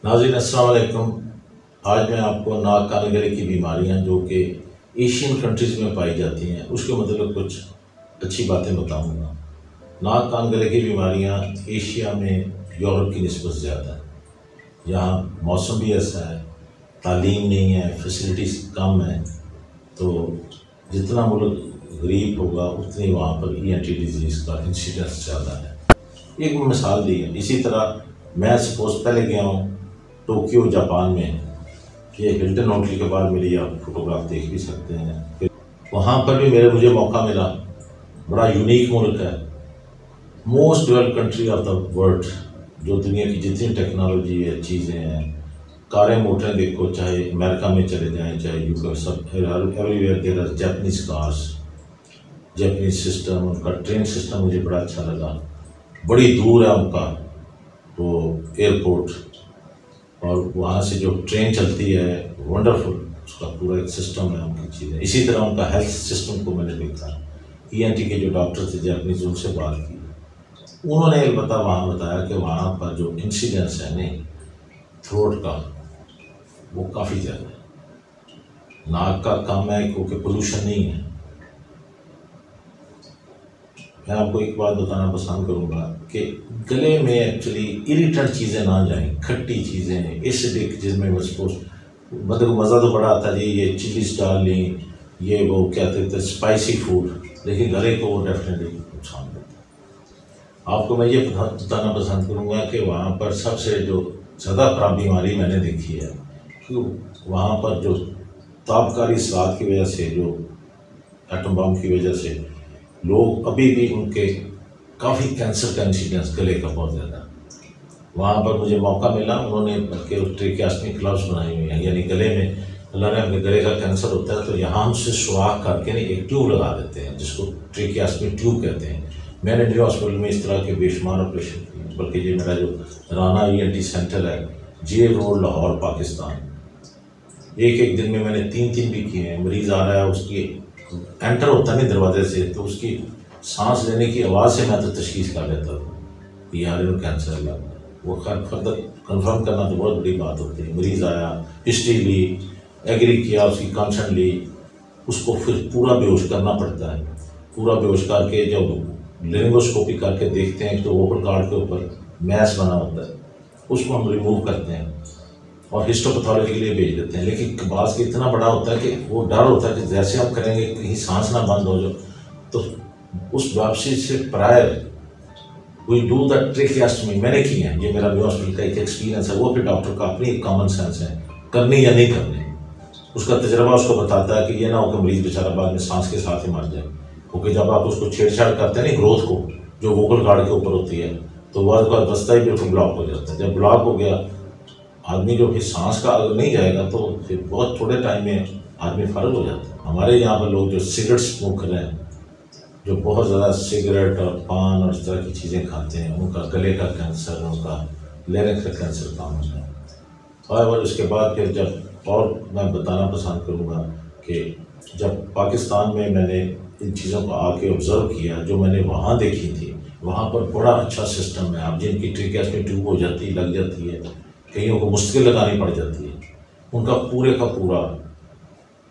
ناظرین السلام علیکم۔ آج میں آپ کو ناک کان گلے کی بیماریاں جو کہ ایشین کنٹریز میں پائی جاتی ہیں اس کے متعلق کچھ اچھی باتیں بتاؤں گا۔ ناک کان گلے کی بیماریاں ایشیا میں یورپ کی نسبت زیادہ ہے۔ یہاں موسم بھی ایسا ہے، تعلیم نہیں ہے، فیسلٹیز کم ہیں، تو جتنا ملک غریب ہوگا اتنی وہاں پر ENT ڈیزیز کا انسیڈنس زیادہ ہے۔ ایک مثال دی ہے۔ اسی طرح میں سپوز پہلے گیا ہوں ٹوکیو جاپان میں، یہ ہلٹن ہوٹل کے بعد میری آپ فوٹوگراف دیکھ بھی سکتے ہیں۔ وہاں پر بھی مجھے موقع ملا، بڑا یونیک ملک ہے، most develop country of the world, جو دنیا کی جتنی ٹیکنالوجی ہے، چیزیں ہیں، کاریں موٹریں دیکھو، چاہے امریکہ میں چلے جائیں چاہے UK، سب everywhere there are Japanese cars, Japanese system, ان کا ٹرین سسٹم مجھے بڑا اچھا لگا۔ بڑی دور ہے ان کا تو ایئرپورٹ، اور وہاں سے جو ٹرین چلتی ہے ونڈرفل، اس کا پورا ایک سسٹم ہے ان کی چیزیں۔ اسی طرح ان کا ہیلتھ سسٹم کو میں نے دیکھا، ENT کے جو ڈاکٹر تھے جاپنیز، ان سے بات کی، انہوں نے البتہ وہاں بتایا کہ وہاں پر جو انسیڈنس ہے نہیں تھروٹ کا، وہ کافی زیادہ ہے۔ ناک کا کم ہے کیونکہ پولوشن نہیں ہے۔ میں آپ کو ایک بات بتانا پسند کروں گا کہ گلے میں ایکچولی اریٹنٹ چیزیں نہ جائیں، کھٹی چیزیں، ایسیڈک، جس میں مطلب مزہ تو بڑا آتا ہے جی، یہ چیلیز ڈال لیں، یہ وہ کیا کہتے ہیں اسپائسی فوڈ، لیکن گلے کو وہ ڈیفینیٹلی نقصان دیتا ہے۔ آپ کو میں یہ بتانا پسند کروں گا کہ وہاں پر سب سے جو زیادہ بیماری میں نے دیکھی ہے کہ وہاں پر جو تابکاری اثرات کی وجہ سے، جو ایٹم بم کی وجہ سے لوگ ابھی بھی ان کے کافی کینسر کا انسیڈنس گلے کا بہت زیادہ ہے۔ وہاں پر مجھے موقع ملا، انہوں نے بلکہ ٹریکیاسٹمی گلوز بنائی ہوئی ہیں، یعنی گلے میں اللہ نے اپنے گلے کا کینسر ہوتا ہے تو یہاں ہم سے سوراخ کر کے ایک ٹیوب لگا دیتے ہیں، جس کو ٹریکیاسٹمی ٹیوب کہتے ہیں۔ میں نے نیو ہاسپٹل میں اس طرح کے بے شمار آپریشن کیے، بلکہ یہ میرا جو رانا ENT سینٹر ہے، GA روڈ، لاہور، پاکستان، ایک دن میں نے 3 بھی کیے ہیں۔ مریض آ رہا ہے، اس کی انٹر ہوتا نہیں دروازے سے، تو اس کی سانس لینے کی آواز سے میں تو تشخیص کر لیتا تھا کہ یار انہوں کینسر لگ گیا۔ وہ فردر کنفرم کرنا تو بہت بڑی بات ہوتی ہے۔ مریض آیا، ہسٹری لی، ایگری کیا، اس کی کنسرٹ لی، اس کو پھر پورا بے ہوش کرنا پڑتا ہے۔ پورا بے ہوش کر کے جب لینگوسکوپی کر کے دیکھتے ہیں تو اوپر کارڈ کے اوپر میس بنا ہوتا ہے، اس کو ہم ریموو کرتے ہیں اور ہسٹوپیتھولوجی کے لیے بھیج دیتے ہیں۔ لیکن بعض کے اتنا بڑا ہوتا ہے کہ وہ ڈر ہوتا ہے کہ جیسے ہم کریں گے کہیں سانس نہ بند ہو جائے، تو اس واپسی سے پرائر وی ڈو دا ٹریکیاسٹمی میں نے کی ہے۔ یہ میرا نیو ہاسپٹل کا ایک ایکسپیرینس ہے، وہ پھر ڈاکٹر کا اپنی ایک کامن سینس ہے، کرنی یا نہیں کرنی، اس کا تجربہ اس کو بتاتا ہے کہ یہ نہ ہو کہ مریض بیچارہ بعد میں سانس کے ساتھ ہی مر جائے، کیونکہ جب آپ اس کو چھیڑ چھاڑ کرتے ہیں نا گروتھ کو، جو ووکل کارڈ کے اوپر ہوتی ہے، تو وہ رستہ ہی بالکل بلاک ہو جاتا ہے۔ جب بلاک ہو گیا آدمی جو پھر سانس کا اگر نہیں جائے گا تو پھر بہت تھوڑے ٹائم میں آدمی فارغ ہو جاتا ہے۔ ہمارے یہاں پر لوگ جو سگریٹ اسموکر ہیں، جو بہت زیادہ سگریٹ اور پان اور اس طرح کی چیزیں کھاتے ہیں، ان کا گلے کا کینسر، ان کا لیرنکس کا کینسر کام ہوتا ہے۔ اور اس کے بعد پھر جب اور میں بتانا پسند کروں گا کہ جب پاکستان میں نے ان چیزوں کو آ کے آبزرو کیا، جو میں نے وہاں دیکھی تھی، وہاں پر بڑا اچھا سسٹم ہے۔ اب جن کی ٹریکیاسٹمی ٹیوب ہو جاتی لگ جاتی ہے، کئیوں کو مستقل لگانی پڑ جاتی ہے، ان کا پورے کا پورا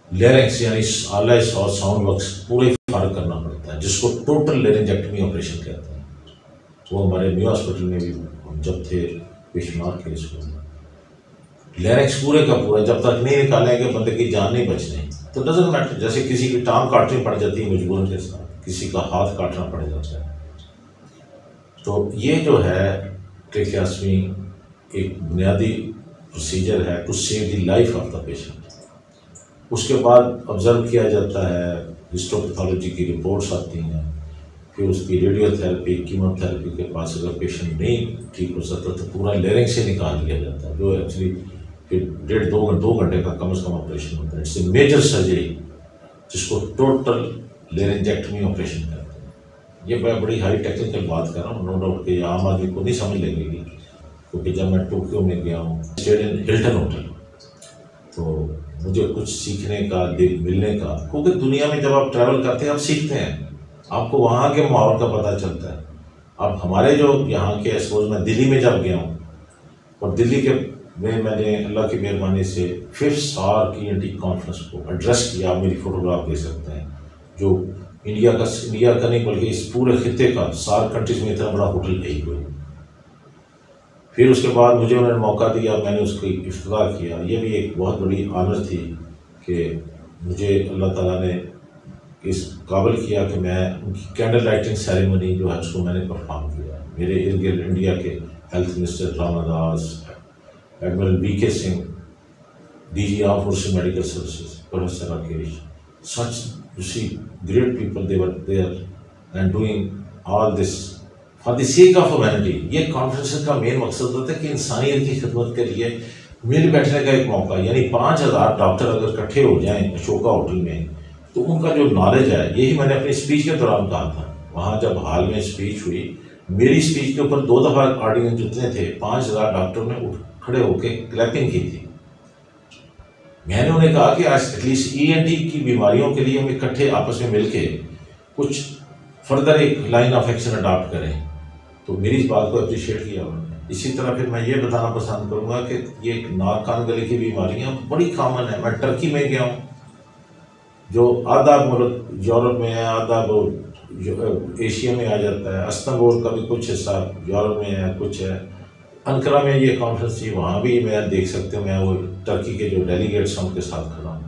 لیرنکس یعنی آلہ اور ساؤنڈ ورکس پورے فارغ کرنا پڑتا ہے، جس کو ٹوٹل لیرنجیکٹمی آپریشن کہتے ہیں۔ وہ ہمارے نیو ہاسپٹل میں بھی جب تھے بے شمار کیس ہوئے، لیرنکس پورے کا پورا جب تک نہیں نکالیں گے بندے کی جان نہیں بچنے، تو ڈزنٹ میٹر، جیسے کسی کی ٹانگ کاٹنی پڑ جاتی ہے مجبوراً کے ساتھ، کسی کا ہاتھ کاٹنا پڑ جاتا ہے۔ تو یہ جو ہے ٹریکیاسٹمی ایک بنیادی پروسیجر ہے to save the life of the patient. اس کے بعد آبزرو کیا جاتا ہے، ہسٹوپیتھولوجی کی رپورٹس آتی ہیں، پھر اس کی ریڈیو تھراپی، کیمو تھراپی کے پاس اگر پیشنٹ نہیں ٹھیک ہو سکتا تو پورا لیرنگ سے نکال لیا جاتا ہے، جو ایکچولی پھر 1.5 گھنٹے کا کم از کم آپریشن ہوتا ہے۔ اٹس اے میجر سرجری، جس کو ٹوٹل لیرنجیکٹمی آپریشن کرتے ہیں۔ یہ میں بڑی ہائی ٹیکنیکل بات کر رہا ہوں، نو ڈاؤٹ کہ عام آدمی کو نہیں سمجھ لگے گی، کیونکہ جب میں ٹوکیو میں گیا ہوں ہلٹن ہوٹل، تو مجھے کچھ سیکھنے کا، دل ملنے کا، کیونکہ دنیا میں جب آپ ٹریول کرتے ہیں آپ سیکھتے ہیں، آپ کو وہاں کے ماحول کا پتہ چلتا ہے۔ اب ہمارے جو یہاں کے سپوز میں دلی میں جب گیا ہوں اور دلی کے میں نے اللہ کی مہربانی سے 5th SAARC ENT کانفرنس کو ایڈریس کیا. آپ میری فوٹوگراف دے سکتے ہیں, جو انڈیا کا نہیں بلکہ اس پورے خطے کا SAARC کنٹریز میں اتنا بڑا ہوٹل نہیں کوئی. پھر اس کے بعد مجھے انہوں نے موقع دیا, میں نے اس کی افتتاح کیا. یہ بھی ایک بہت بڑی آنر تھی کہ مجھے اللہ تعالیٰ نے اس قابل کیا کہ میں ان کی کینڈل لائٹنگ سیریمنی جو ہے اس کو میں نے پرفارم کیا. میرے ارد گرد انڈیا کے health minister Rama Das, admiral V K Singh, D G arm forces medical services professor Rakesh, such you see great people, they were there and doing all this for the sake of humanity. یہ conference کا مین مقصد ہوتا ہے کہ انسانیت کی خدمت کے لیے مل بیٹھنے کا ایک موقع. یعنی 5000 ڈاکٹر اگر اکٹھے ہو جائیں اشوکا ہوٹل میں تو ان کا جو نالج ہے, یہی میں نے اپنی اسپیچ کے دوران کہا تھا. وہاں جب حال میں اسپیچ ہوئی, میری اسپیچ کے اوپر 2 دفعہ آڈینس جتنے تھے 5000 ڈاکٹروں نے کھڑے ہو کے کلیپنگ کی تھی. میں نے انہیں کہا کہ آج ایٹ لیسٹ ENT کی بیماریوں کے لیے ہم اکٹھے آپس میں مل کے کچھ فردر ایک لائن آف ایکشن اڈاپٹ کریں. تو میری اس بات کو اپریشیٹ کیا انہوں نے. اسی طرح پھر میں یہ بتانا پسند کروں گا کہ یہ ناک کان گلے کی بیماریاں بڑی کامن ہیں. میں ٹرکی میں گیا ہوں, جو آدھا ملک یورپ میں ہے, آدھا وہ ایشیا میں آ جاتا ہے. استنبول کا بھی کچھ حصہ یورپ میں ہے, کچھ ہے. انقرہ میں یہ کانفرنس تھی, وہاں بھی میں دیکھ سکتے ہوں, میں وہ ٹرکی کے جو ڈیلیگیٹس ہیں ان کے ساتھ کھڑا ہوں.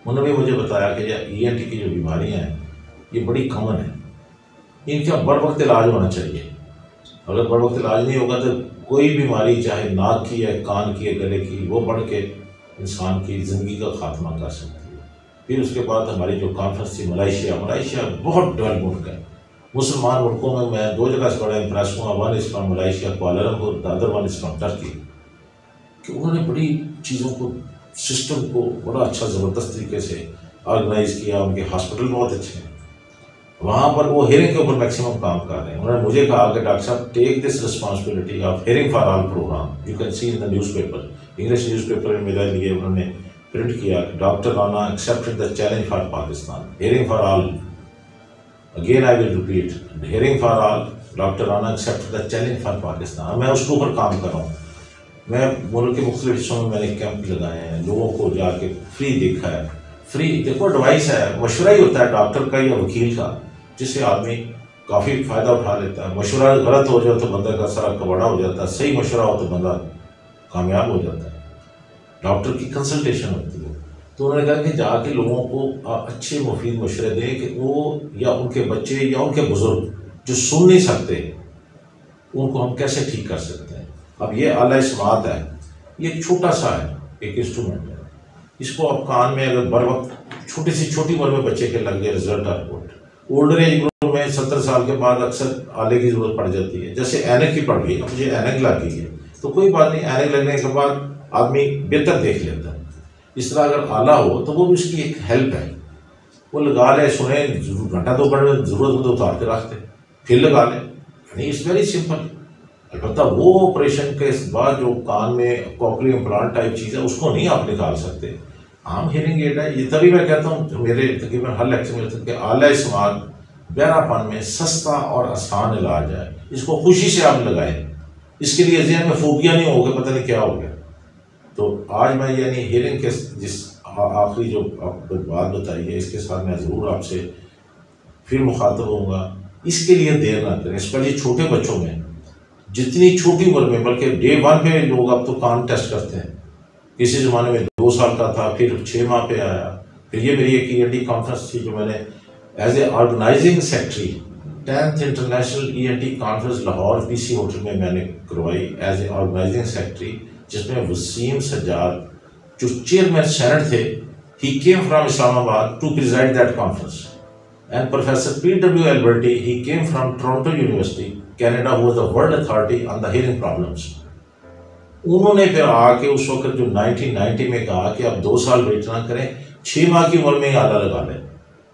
انہوں نے مجھے بتایا کہ یہ ENT کی جو بیماریاں ہیں یہ بڑی کامن ہیں, ان کا بر وقت علاج ہونا چاہیے. اگر بر وقت علاج نہیں ہوگا تو کوئی بیماری چاہے ناک کی ہے, کان کی ہے, گلے کی, وہ بڑھ کے انسان کی زندگی کا خاتمہ کر سکتی ہے. پھر اس کے بعد ہماری جو کانفرنس تھی ملائیشیا بہت ڈیولپ ملک ہے. مسلمان ملکوں میں 2 جگہ سے بڑا امپریس ہوں. One is from Malaysia Kuala Lumpur, the other one is from Turkey. کہ انہوں نے بڑی چیزوں کو, سسٹم کو بڑا اچھا زبردست طریقے سے آرگنائز کیا. ان کے ہاسپٹل بہت اچھے ہیں. وہاں پر وہ ہیئرنگ کے اوپر میکسیمم کام کر رہے ہیں. انہوں نے مجھے کہا کہ ڈاکٹر صاحب take this responsibility of hearing for all programme, you can see in the newspaper. English newspaper میں میرے لیے انہوں نے پرنٹ کیا کہ doctor Rana accepted the challenge for Pakistan, hearing for all. Again I will repeat, hearing for all, doctor Rana accepted the challenge for Pakistan. میں اس کے اوپر کام کر رہا ہوں. میں ملک کے مختلف حصوں میں نے کیمپ لگائے ہیں, لوگوں کو جا کے فری دیکھا ہے. فری دیکھو ایڈوائس ہے, مشورہ ہی ہوتا ہے ڈاکٹر کا یا وکیل کا, جس سے آدمی کافی فائدہ اٹھا لیتا ہے. مشورہ غلط ہو جائے تو بندہ کا سارا کباڑا ہو جاتا ہے, صحیح مشورہ ہو تو بندہ کامیاب ہو جاتا ہے. ڈاکٹر کی کنسلٹیشن ہوتی ہے. تو انہوں نے کہا کہ جا کے لوگوں کو اچھے مفید مشورے دیں کہ وہ یا ان کے بچے یا ان کے بزرگ جو سن نہیں سکتے ان کو ہم کیسے ٹھیک کر سکتے ہیں. اب یہ اعلیٰ سماعت ہے, یہ ایک چھوٹا سا ہے, ایک انسٹرومنٹ ہے. اس کو اب کان میں اگر بر وقت چھوٹی عمر میں بچے کے لگ گئے رزلٹ آ رپورٹ. اولڈر ایج گروپ میں 70 سال کے بعد اکثر آلے کی ضرورت پڑ جاتی ہے. جیسے اینک کی پڑ گئی, مجھے اینک لگ گئی ہے تو کوئی بات نہیں, اینک لگنے کے بعد آدمی بہتر دیکھ لیتا ہے. اس طرح اگر آلہ ہو تو وہ بھی اس کی ایک ہیلپ ہے. وہ لگا لے, سنیں, گھنٹہ 2 گھنٹے میں ضرورت ہو تو اتار کے رکھ دیں, پھر لگا لیں. یعنی اٹس ویری سمپل. البتہ وہ آپریشن کے بعد جو کان میں کوکلی امپلانٹ ٹائپ چیز ہے اس کو نہیں آپ نکال سکتے. عام ہیئرنگ ایڈ ہے. یہ تبھی میں کہتا ہوں میرے تقریباً ہر لیکچر میں کہ اعلیٰ سماعت بہرا پن میں سستا اور آسان علاج ہے. اس کو خوشی سے آپ لگائیں. اس کے لیے ذہن میں فوبیا نہیں ہوگا, پتہ نہیں کیا ہو گیا. تو آج میں یعنی ہیئرنگ کے جس آخری جو آپ بات بتائی ہے اس کے ساتھ میں ضرور آپ سے پھر مخاطب ہوں گا. اس کے لیے دیر نہ کریں, اسپیشلی چھوٹے بچوں میں. جتنی چھوٹی عمر میں, بلکہ ڈے 1 پہ لوگ اب تو کان ٹیسٹ کرتے ہیں. کسی زمانے میں 2 سال کا تھا, پھر 6 ماہ پہ آیا. پھر یہ میری ایک ENT کانفرنس تھی جو میں نے as a organizing secretary 10th international ENT conference Lahore PC hotel میں نے کروائی ایز اے آرگنائزنگ سیکٹری, جس میں وسیم سجاد جو چیئرمین سینٹ تھے, ہی came from Islamabad to preside that conference. And professor PW Alberti, he came from Toronto university Canada, who was the world authority on the hearing problems. انہوں نے پھر آ کے اس وقت جو 1990 میں کہا کہ آپ 2 سال ویٹ نہ کریں, 6 ماہ کی عمر میں ہی آلہ لگا لیں.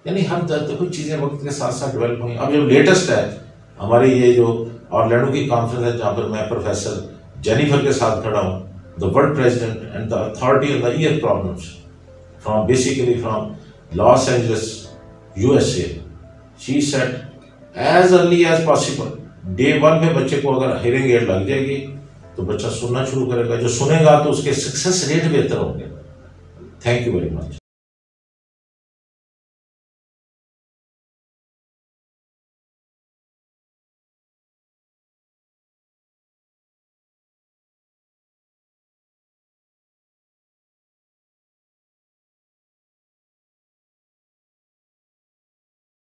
یعنی ہر کچھ چیزیں وقت کے ساتھ ساتھ ڈیولپ ہوئی. اب جو لیٹسٹ ہے ہماری یہ جو آرلینڈو کی کانفرنس ہے جہاں پر میں پروفیسر جینیفر کے ساتھ کھڑا ہوں, the world president and the authority on the ear problems from Los Angeles, USA. She said as early as possible, day 1 پہ بچے کو اگر ہیئرنگ ایڈ لگ جائے گی تو بچہ سننا شروع کرے گا. جو سنے گا تو اس کے سکسیس ریٹ بہتر ہوں گے. Thank you very much.